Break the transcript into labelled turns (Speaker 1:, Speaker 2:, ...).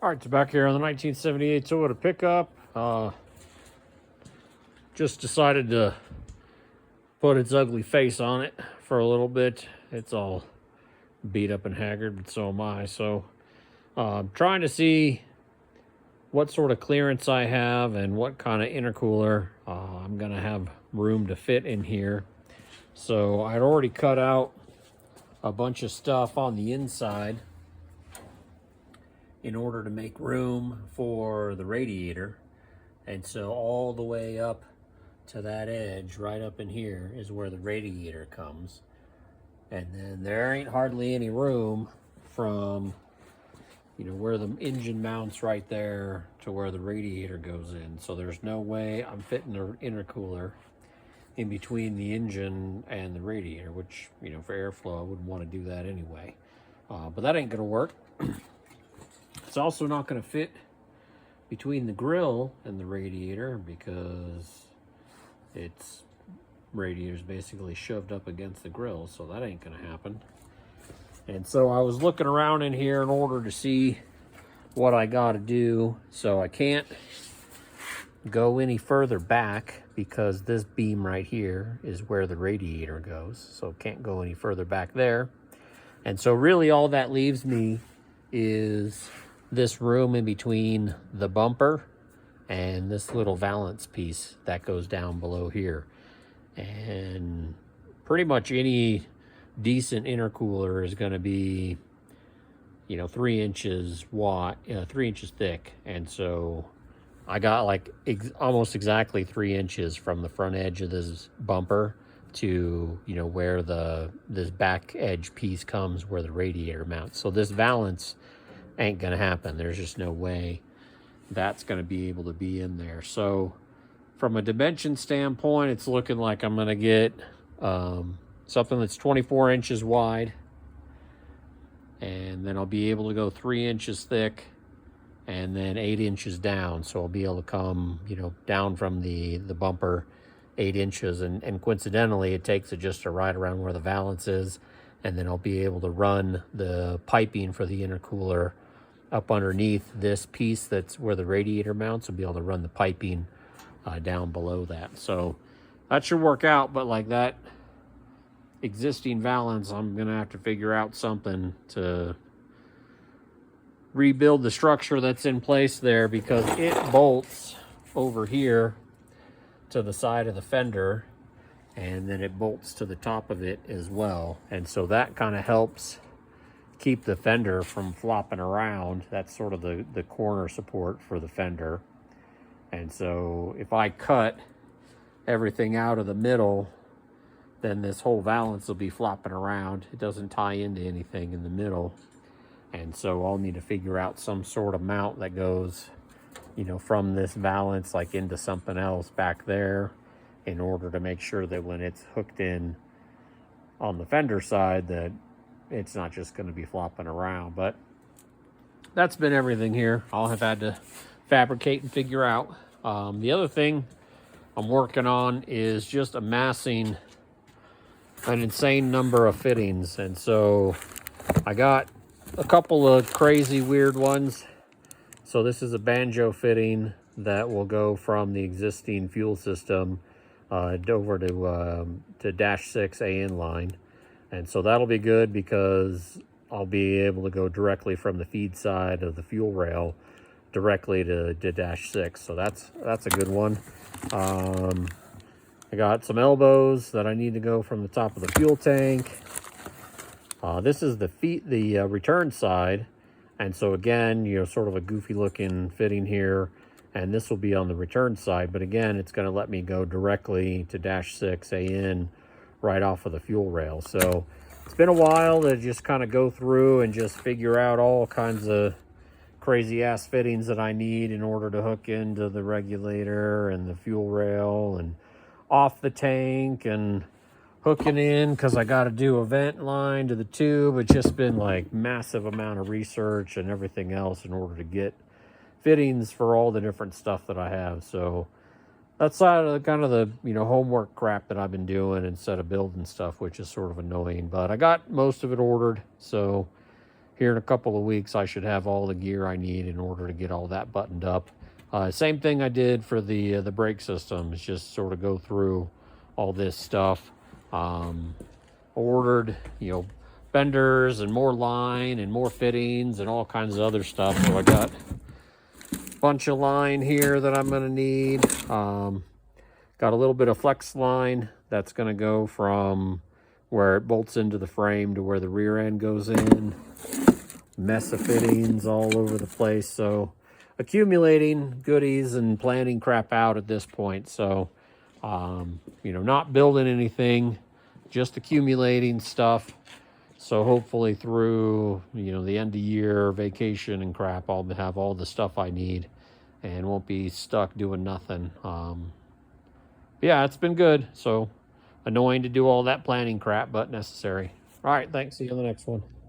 Speaker 1: All right, so back here on the 1978 Toyota pickup. Just decided to put its ugly face on it for a little bit. It's all beat up and haggard, but so am I. So I'm trying to see what sort of clearance I have and what kind of intercooler I'm going to have room to fit in here. So I'd already cut out a bunch of stuff on the inside in order to make room for the radiator. And so all the way up to that edge, right up in here, is where the radiator comes. And then there ain't hardly any room from, where the engine mounts right there to where the radiator goes in. So there's no way I'm fitting the intercooler in between the engine and the radiator, which, for airflow, I wouldn't want to do that anyway. But that ain't gonna work. It's also not gonna fit between the grill and the radiator because its radiator's basically shoved up against the grill, so that ain't gonna happen. And so I was looking around in here in order to see what I gotta do. So I can't go any further back because this beam right here is where the radiator goes. So can't go any further back there. And so really all that leaves me is this room in between the bumper and this little valance piece that goes down below here. And pretty much any decent intercooler is going to be 3 inches wide, 3 inches thick. And so I got like almost exactly 3 inches from the front edge of this bumper to where this back edge piece comes where the radiator mounts. So this valance ain't gonna happen. There's just no way that's gonna be able to be in there. So from a dimension standpoint, it's looking like I'm gonna get something that's 24 inches wide, and then I'll be able to go 3 inches thick and then 8 inches down. So I'll be able to come, down from the bumper 8 inches. And coincidentally, it takes it just to right around where the valance is. And then I'll be able to run the piping for the intercooler up underneath this piece that's where the radiator mounts. I'll be able to run the piping down below that. So that should work out. But like that existing valance, I'm going to have to figure out something to rebuild the structure that's in place there, because it bolts over here to the side of the fender and then it bolts to the top of it as well. And so that kind of helps keep the fender from flopping around. That's sort of the corner support for the fender. And so if I cut everything out of the middle, then this whole valance will be flopping around. It doesn't tie into anything in the middle. And so I'll need to figure out some sort of mount that goes, from this valance like into something else back there, in order to make sure that when it's hooked in on the fender side that it's not just going to be flopping around. But that's been everything here. I'll have had to fabricate and figure out. The other thing I'm working on is just amassing an insane number of fittings. And so I got a couple of crazy weird ones. So this is a banjo fitting that will go from the existing fuel system over to dash 6 AN line. And so that'll be good because I'll be able to go directly from the feed side of the fuel rail directly to dash 6. So that's a good one. I got some elbows that I need to go from the top of the fuel tank. This is the return side. And so again, sort of a goofy looking fitting here. And this will be on the return side. But again, it's going to let me go directly to dash 6 AN right off of the fuel rail. So it's been a while to just kind of go through and just figure out all kinds of crazy ass fittings that I need in order to hook into the regulator and the fuel rail and off the tank and hooking in, because I got to do a vent line to the tube. It's just been like massive amount of research and everything else in order to get fittings for all the different stuff that I have. So that's kind of the homework crap that I've been doing instead of building stuff, which is sort of annoying. But I got most of it ordered, so here in a couple of weeks, I should have all the gear I need in order to get all that buttoned up. Same thing I did for the brake system, is just sort of go through all this stuff. Ordered, benders and more line and more fittings and all kinds of other stuff. So I got a bunch of line here that I'm going to need. Got a little bit of flex line that's going to go from where it bolts into the frame to where the rear end goes in. Mess of fittings all over the place. So accumulating goodies and planning crap out at this point. So, not building anything, just accumulating stuff. So hopefully through, the end of year, vacation and crap, I'll have all the stuff I need and won't be stuck doing nothing. Yeah, it's been good. So annoying to do all that planning crap, but necessary. All right, thanks. See you on the next one.